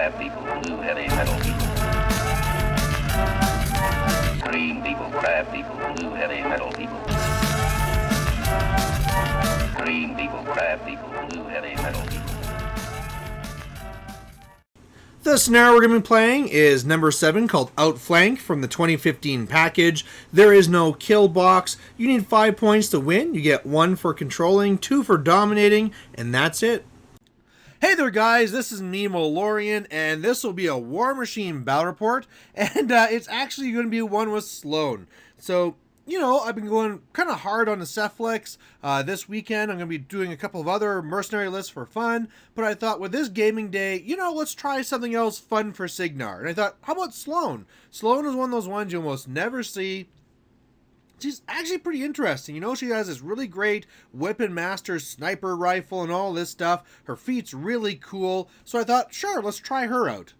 crab people, blue heavy metal people. Green people, crab people, blue heavy metal people. Green people, crab people, blue heavy metal people. The scenario we're going to be playing is number 7, called Outflank, from the 2015 package. There is no kill box. You need 5 points to win. You get 1 for controlling, 2 for dominating, and that's it. Hey there guys, this is me, Molorian, and this will be a War Machine battle report, and it's actually going to be one with Sloan. So, you know, I've been going kind of hard on the Cephalix. This weekend I'm going to be doing a couple of other mercenary lists for fun, but I thought with this gaming day, you know, let's try something else fun for Signar. And I thought, how about Sloan? Sloan is one of those ones you almost never see. She's actually pretty interesting. You know, she has this really great Weapon Master sniper rifle and all this stuff. Her feet's really cool. So I thought, sure, let's try her out.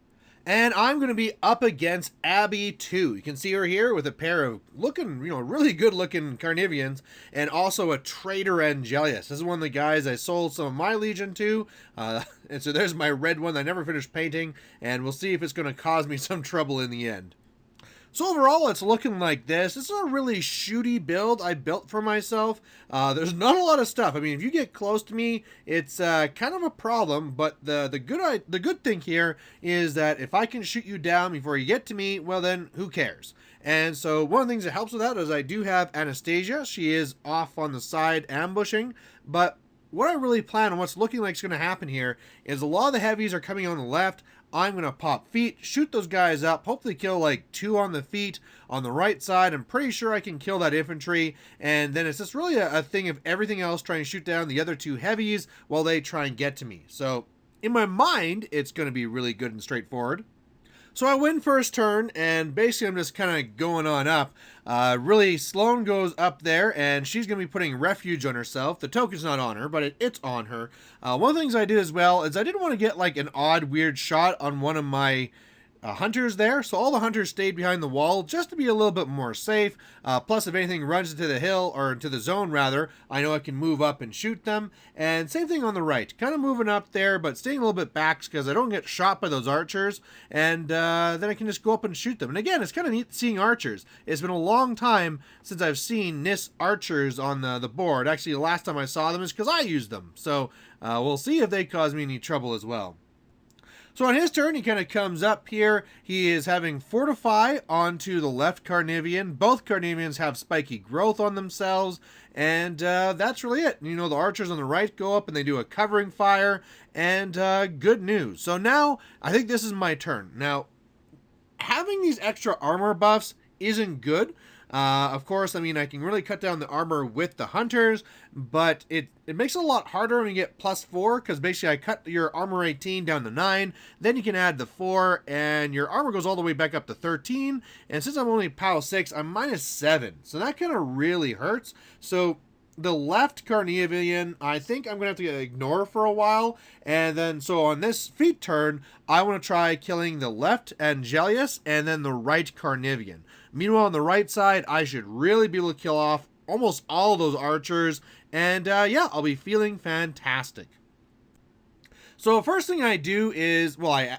And I'm going to be up against Abby2. You can see her here with a pair of looking, you know, really good looking Carnivians, and also a Traitor Angelius. This is one of the guys I sold some of my Legion to. And so there's my red one that I never finished painting, and we'll see if it's going to cause me some trouble in the end. So overall, it's looking like this. This is a really shooty build I built for myself. There's not a lot of stuff. I mean, if you get close to me, it's kind of a problem. But the good thing here is that if I can shoot you down before you get to me, well then, who cares? And so one of the things that helps with that is I do have Anastasia. She is off on the side ambushing. But what I really plan on what's looking like is going to happen here is a lot of the heavies are coming on the left. I'm going to pop feet, shoot those guys up, hopefully kill like 2 on the feet on the right side. I'm pretty sure I can kill that infantry, and then it's just really a thing of everything else trying to shoot down the other 2 heavies while they try and get to me. So in my mind, it's going to be really good and straightforward. So I win first turn, and basically I'm just kind of going on up. Really, Sloan goes up there, and she's going to be putting refuge on herself. The token's not on her, but it's on her. One of the things I did as well is I didn't want to get like an odd, weird shot on one of my hunters there, so all the hunters stayed behind the wall just to be a little bit more safe. Plus, if anything runs into the hill, or into the zone rather, I know I can move up and shoot them. And same thing on the right, kind of moving up there, but staying a little bit back because I don't get shot by those archers, and then I can just go up and shoot them. And again, it's kind of neat seeing archers. It's been a long time since I've seen NIS archers on the board. Actually, the last time I saw them is because I used them. So we'll see if they cause me any trouble as well. So on his turn, he kind of comes up here. He is having Fortify onto the left Carnivian. Both Carnivians have spiky growth on themselves, and that's really it. You know, the archers on the right go up and they do a covering fire, and good news. So now, I think this is my turn. Now, having these extra armor buffs isn't good. Of course, I mean, I can really cut down the armor with the hunters, but it makes it a lot harder when you get +4, because basically I cut your armor 18 down to 9, then you can add the 4, and your armor goes all the way back up to 13, and since I'm only POW 6, I'm -7, so that kind of really hurts. So the left Carnivian, I think I'm going to have to ignore for a while, and then so on this feat turn, I want to try killing the left Angelius and then the right Carnivian. Meanwhile, on the right side, I should really be able to kill off almost all those archers, and yeah, I'll be feeling fantastic. So first thing I do is, well, I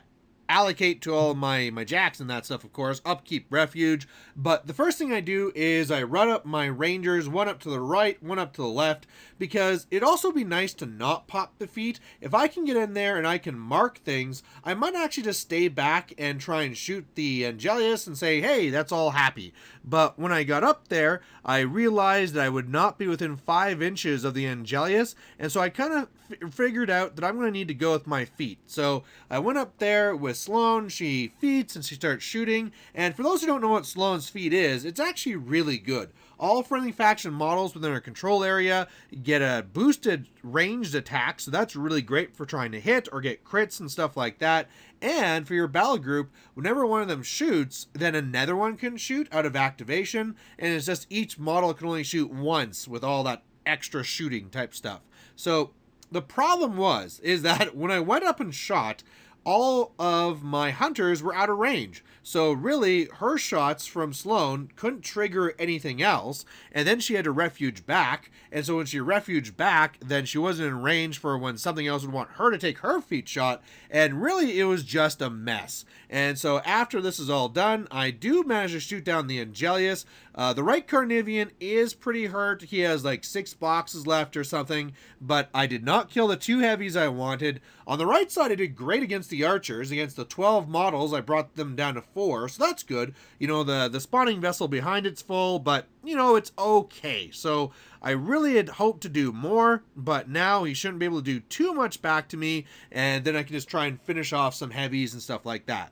allocate to all my jacks and that stuff, of course, upkeep refuge, but the first thing I do is I run up my rangers, one up to the right, one up to the left, because it'd also be nice to not pop the feet. If I can get in there and I can mark things, I might actually just stay back and try and shoot the Angelius and say, hey, that's all happy. But when I got up there, I realized that I would not be within 5 inches of the Angelius, and so I kind of figured out that I'm going to need to go with my feet. So I went up there with Sloan. She feats and she starts shooting, and for those who don't know what Sloan's feat is, it's actually really good. All friendly faction models within our control area get a boosted ranged attack, so that's really great for trying to hit or get crits and stuff like that. And for your battle group, whenever one of them shoots, then another one can shoot out of activation, and it's just each model can only shoot once with all that extra shooting type stuff. So the problem is that when I went up and shot, all of my hunters were out of range. So really, her shots from Sloan couldn't trigger anything else, and then she had to refuge back, and so when she refuged back, then she wasn't in range for when something else would want her to take her feet shot, and really it was just a mess. And so after this is all done, I do manage to shoot down the Angelius. The right Carnivian is pretty hurt. He has like 6 boxes left or something, but I did not kill the 2 heavies I wanted. On the right side, I did great against the archers. Against the 12 models, I brought them down to 4, so that's good. You know, the spawning vessel behind it's full, but, you know, it's okay. So I really had hoped to do more, but now he shouldn't be able to do too much back to me, and then I can just try and finish off some heavies and stuff like that.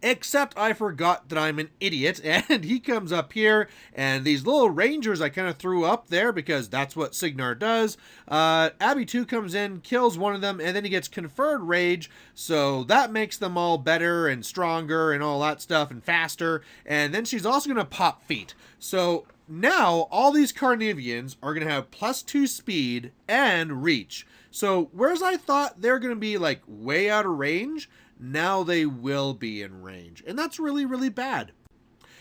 Except I forgot that I'm an idiot, and he comes up here, and these little rangers I kind of threw up there because that's what Signar does. Abby2 comes in, kills one of them, and then he gets conferred rage, so that makes them all better and stronger and all that stuff and faster, and then she's also going to pop feet. So now all these Carnivians are going to have +2 speed and reach. So whereas I thought they're going to be like way out of range, now they will be in range, and that's really, really bad.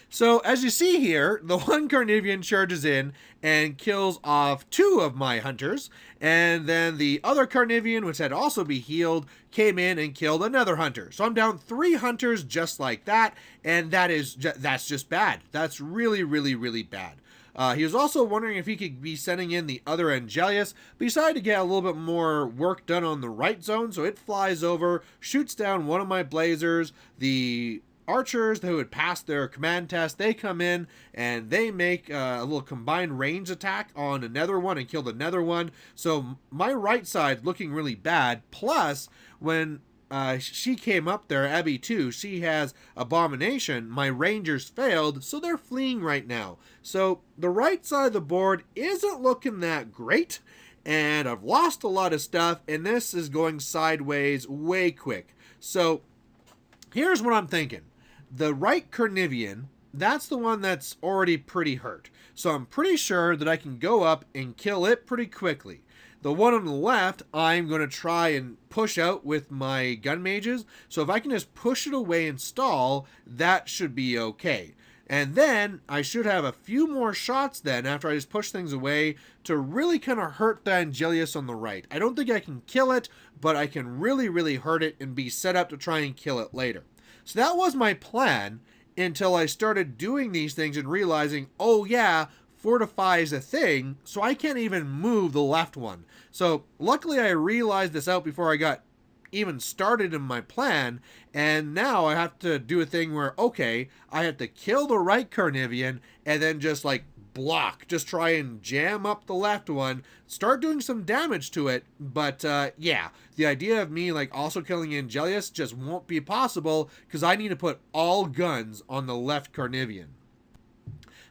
So as you see here, the one Carnivian charges in and kills off 2 of my hunters, and then the other Carnivian, which had to also be healed, came in and killed another hunter. So I'm down 3 hunters just like that, and that's just bad. That's really, really, really bad. He was also wondering if he could be sending in the other Angelius, but he decided to get a little bit more work done on the right zone, so it flies over, shoots down one of my blazers. The archers who had passed their command test, they come in and they make a little combined range attack on another one and kill another one. So my right side looking really bad, plus when she came up there, Abby2, she has Abomination. My Rangers failed, so they're fleeing right now. So the right side of the board isn't looking that great, and I've lost a lot of stuff, and this is going sideways way quick. So here's what I'm thinking. The right Carnivian, that's the one that's already pretty hurt. So I'm pretty sure that I can go up and kill it pretty quickly. The one on the left, I'm going to try and push out with my gun mages. So if I can just push it away and stall, that should be okay. And then I should have a few more shots then after I just push things away to really kind of hurt the Angelius on the right. I don't think I can kill it, but I can really, really hurt it and be set up to try and kill it later. So that was my plan until I started doing these things and realizing, oh yeah, fortify is a thing, so I can't even move the left one. So luckily I realized this out before I got even started in my plan, and now I have to do a thing where, okay, I have to kill the right Carnivian and then just like block, just try and jam up the left one, start doing some damage to it, but yeah, the idea of me like also killing Angelius just won't be possible because I need to put all guns on the left Carnivian.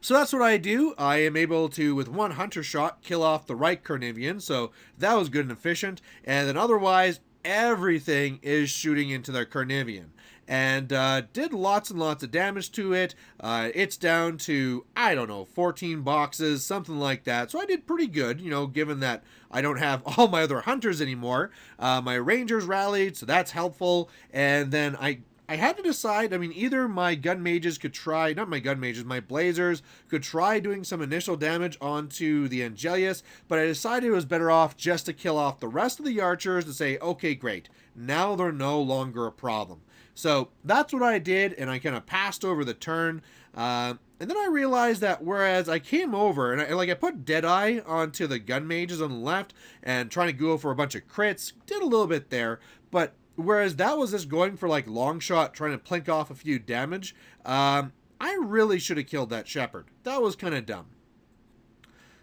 So that's what I do. I am able to, with one hunter shot, kill off the right Carnivian, so that was good and efficient, and then otherwise, everything is shooting into their Carnivian. And did lots and lots of damage to it. It's down to, I don't know, 14 boxes, something like that. So I did pretty good, you know, given that I don't have all my other hunters anymore. My rangers rallied, so that's helpful. And then I had to decide, I mean, either my gun mages could try, not my gun mages, my blazers could try doing some initial damage onto the Angelius, but I decided it was better off just to kill off the rest of the archers to say, okay, great, now they're no longer a problem. So that's what I did, and I kind of passed over the turn, and then I realized that whereas I came over, and I put Deadeye onto the gun mages on the left, and trying to go for a bunch of crits, did a little bit there, but whereas that was just going for like long shot, trying to plink off a few damage, I really should have killed that shepherd. That was kind of dumb.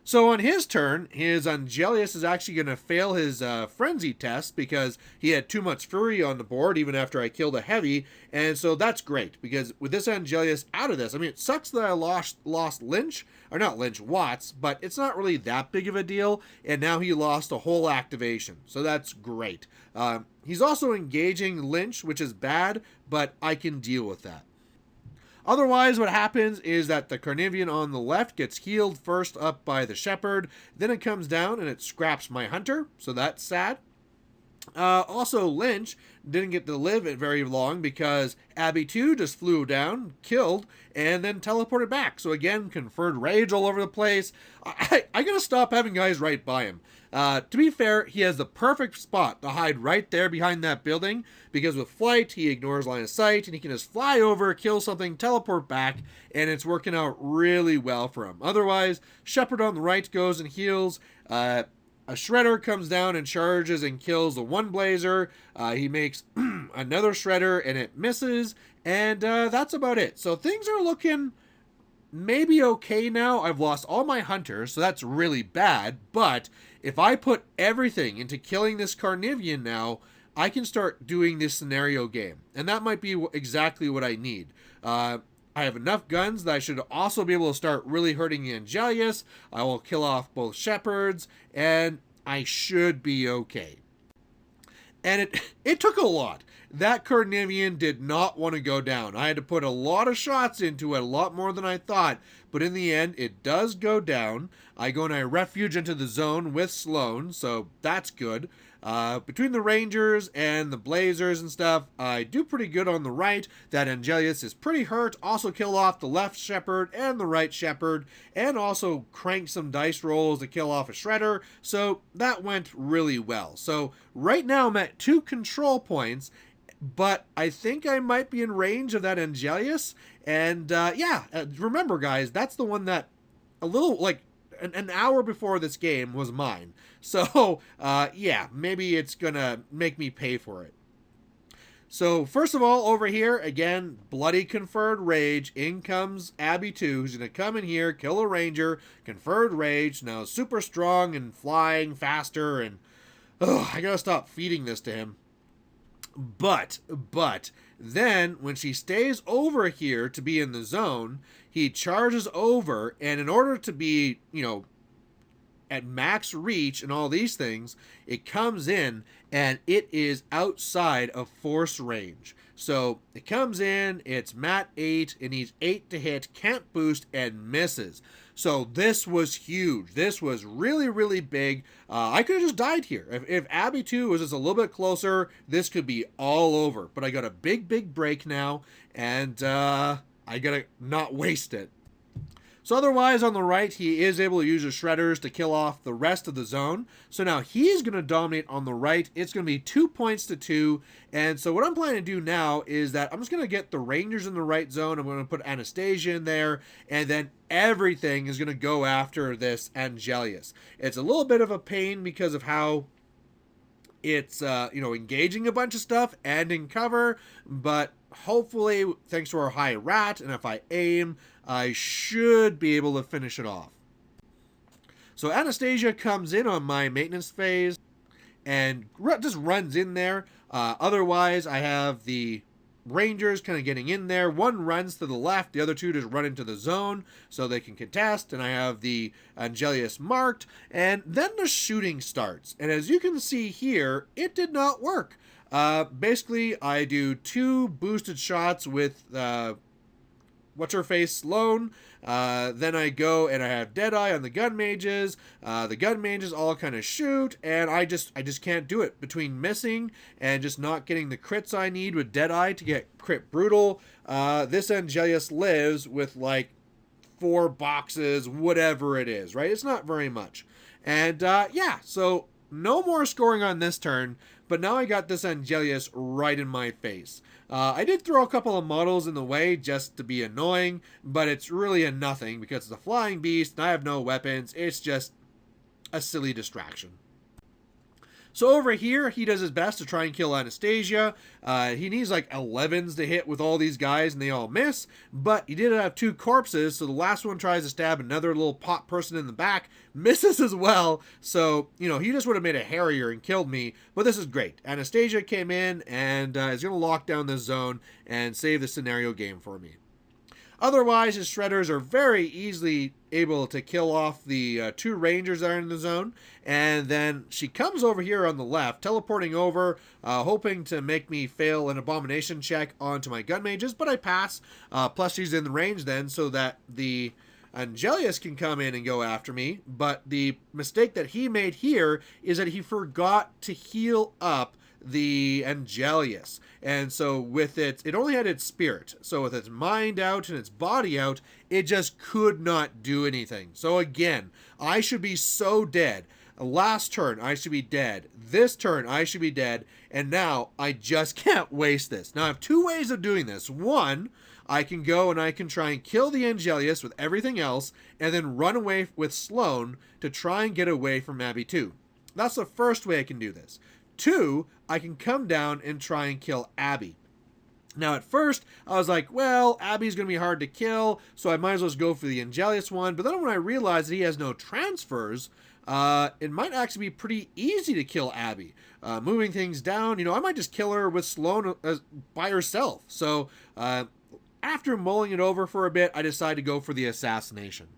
So on his turn, his Angelius is actually going to fail his frenzy test because he had too much fury on the board even after I killed a heavy, and so that's great because with this Angelius out of this, I mean, it sucks that I lost Lynch, or not Lynch, Watts, but it's not really that big of a deal, and now he lost a whole activation, so that's great. He's also engaging Lynch, which is bad, but I can deal with that. Otherwise, what happens is that the Carnivian on the left gets healed first up by the shepherd, then it comes down and it scraps my hunter, so that's sad. Also, Lynch didn't get to live it very long because Abby2 just flew down, killed, and then teleported back. So again, conferred rage all over the place. I gotta stop having guys right by him. To be fair, he has the perfect spot to hide right there behind that building, because with flight, he ignores line of sight, and he can just fly over, kill something, teleport back, and it's working out really well for him. Otherwise, Shepard on the right goes and heals. A Shredder comes down and charges and kills the one Blazer. He makes another Shredder and it misses. And that's about it. So things are looking maybe okay now. I've lost all my Hunters, so that's really bad. But if I put everything into killing this Carnivian now, I can start doing this scenario game. And that might be exactly what I need. I have enough guns that I should also be able to start really hurting the Angelius. I will kill off both Shepards, and I should be okay. And it took a lot. That Carnivian did not want to go down. I had to put a lot of shots into it, a lot more than I thought. But in the end, it does go down. I go and I refuge into the zone with Sloan, so that's good. Between the Rangers and the Blazers and stuff, I do pretty good on the right. That Angelius is pretty hurt. Also kill off the left Shepard and the right Shepard. And also crank some dice rolls to kill off a Shredder. So that went really well. So right now I'm at 2 control points. But I think I might be in range of that Angelius. And remember guys, that's the one that a little like an hour before this game was mine. So maybe it's gonna make me pay for it. So first of all, over here, again, bloody conferred rage. In comes Abby2, who's going to come in here, kill a ranger, conferred rage, now super strong and flying faster, and I gotta stop feeding this to him. But then when she stays over here to be in the zone, he charges over, and in order to be, at max reach and all these things, it comes in and it is outside of force range. So it comes in, it's mat 8, it needs 8 to hit, can't boost, and misses. So this was huge. This was really, really big. I could have just died here. If Abby2 was just a little bit closer, this could be all over. But I got a big break now, and I gotta not waste it. So otherwise, on the right, he is able to use his Shredders to kill off the rest of the zone. So now he's going to dominate on the right. It's going to be 2 points to 2. And so what I'm planning to do now is that I'm just going to get the Rangers in the right zone. I'm going to put Anastasia in there. And then everything is going to go after this Angelius. It's a little bit of a pain because of how it's, engaging a bunch of stuff and in cover, but hopefully, thanks to our high rat, and if I aim, I should be able to finish it off. So Anastasia comes in on my maintenance phase and just runs in there. Otherwise, I have the Rangers kind of getting in there. One runs to the left, the other two just run into the zone so they can contest, and I have the Angelius marked, and then the shooting starts. And as you can see here, it did not work. Basically, I do 2 boosted shots with what's-her-face, Sloan. Then I go and I have Deadeye on the gun mages. The gun mages all kind of shoot, and I just can't do it. Between missing and just not getting the crits I need with Deadeye to get crit brutal, this Angelius lives with like 4 boxes, whatever it is, right? It's not very much. And so no more scoring on this turn, but now I got this Angelius right in my face. I did throw a couple of models in the way just to be annoying, but it's really a nothing because it's a flying beast and I have no weapons. It's just a silly distraction. So over here, he does his best to try and kill Anastasia. He needs like 11s to hit with all these guys, and they all miss. But he did have 2 corpses, so the last one tries to stab another little pot person in the back, misses as well. So, he just would have made a Harrier and killed me. But this is great. Anastasia came in and is going to lock down this zone and save the scenario game for me. Otherwise, his Shredders are very easily able to kill off the 2 Rangers that are in the zone. And then she comes over here on the left, teleporting over, hoping to make me fail an abomination check onto my gun mages, but I pass. Plus, she's in the range then, so that the Angelius can come in and go after me. But the mistake that he made here is that he forgot to heal up the Angelius. And so with it only had its spirit. So with its mind out and its body out, it just could not do anything. So again, I should be so dead. Last turn, I should be dead. This turn, I should be dead. And now, I just can't waste this. Now, I have two ways of doing this. One, I can go and I can try and kill the Angelius with everything else, and then run away with Sloan to try and get away from Abby2. That's the first way I can do this. Two, I can come down and try and kill Abby. Now, at first, I was like, well, Abby's going to be hard to kill, so I might as well just go for the Angelius one. But then when I realized that he has no transfers, it might actually be pretty easy to kill Abby. Moving things down, I might just kill her with Sloan by herself. So, after mulling it over for a bit, I decided to go for the assassination.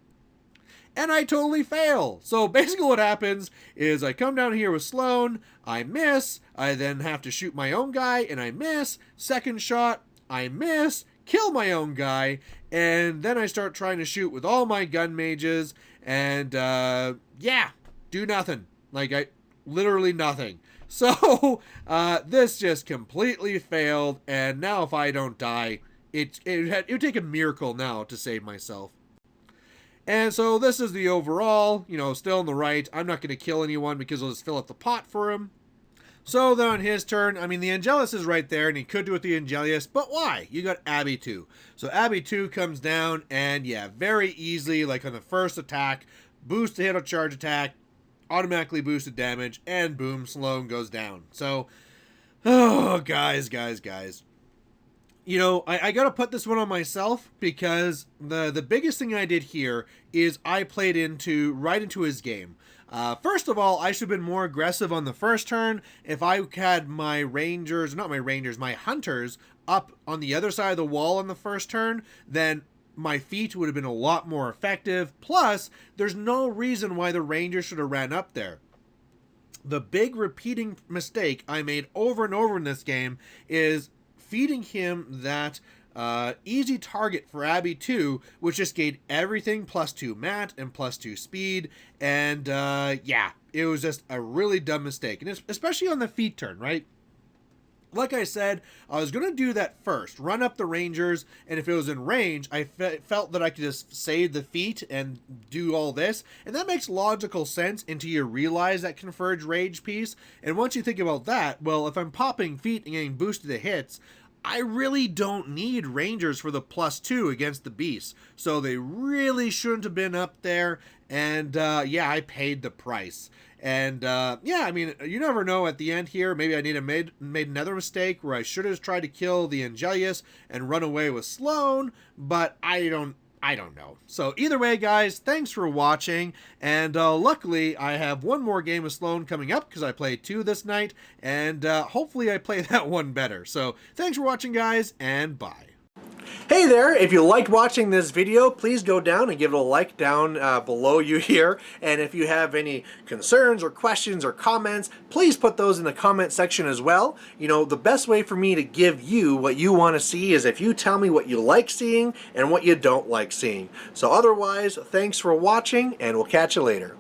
And I totally fail. So basically what happens is I come down here with Sloan, I miss, I then have to shoot my own guy, and I miss. Second shot, I miss, kill my own guy, and then I start trying to shoot with all my gun mages, and yeah, do nothing. Literally nothing. So this just completely failed, and now if I don't die, it would take a miracle now to save myself. And so this is the overall, still in the right. I'm not going to kill anyone because I'll just fill up the pot for him. So then on his turn, the Angelus is right there, and he could do it with the Angelius, but why? You got Abby2. So Abby2 comes down, and yeah, very easily, like on the first attack, boost the hit or charge attack, automatically boosted damage, and boom, Sloan goes down. So, oh, guys. I got to put this one on myself because the biggest thing I did here is I played right into his game. First of all, I should have been more aggressive on the first turn. If I had my hunters up on the other side of the wall on the first turn, then my feet would have been a lot more effective. Plus, there's no reason why the rangers should have ran up there. The big repeating mistake I made over and over in this game is feeding him that easy target for Abby2, which just gave everything +2 mat and +2 speed, and yeah, it was just a really dumb mistake, and especially on the feet turn, right? Like I said, I was going to do that first, run up the rangers, and if it was in range, I felt that I could just save the feet and do all this, and that makes logical sense until you realize that converge rage piece, and once you think about that, well, if I'm popping feet and getting boosted to hits, I really don't need rangers for the +2 against the beasts, so they really shouldn't have been up there, and yeah, I paid the price. And yeah, you never know at the end here. Maybe I made another mistake where I should have tried to kill the Angelius and run away with Sloan, but I don't know. So either way, guys, thanks for watching, and luckily I have one more game of Sloan coming up because I played 2 this night, and hopefully I play that one better. So thanks for watching, guys, and bye. Hey there, if you liked watching this video, please go down and give it a like down below you here. And if you have any concerns or questions or comments, please put those in the comment section as well. The best way for me to give you what you want to see is if you tell me what you like seeing and what you don't like seeing. So otherwise, thanks for watching, and we'll catch you later.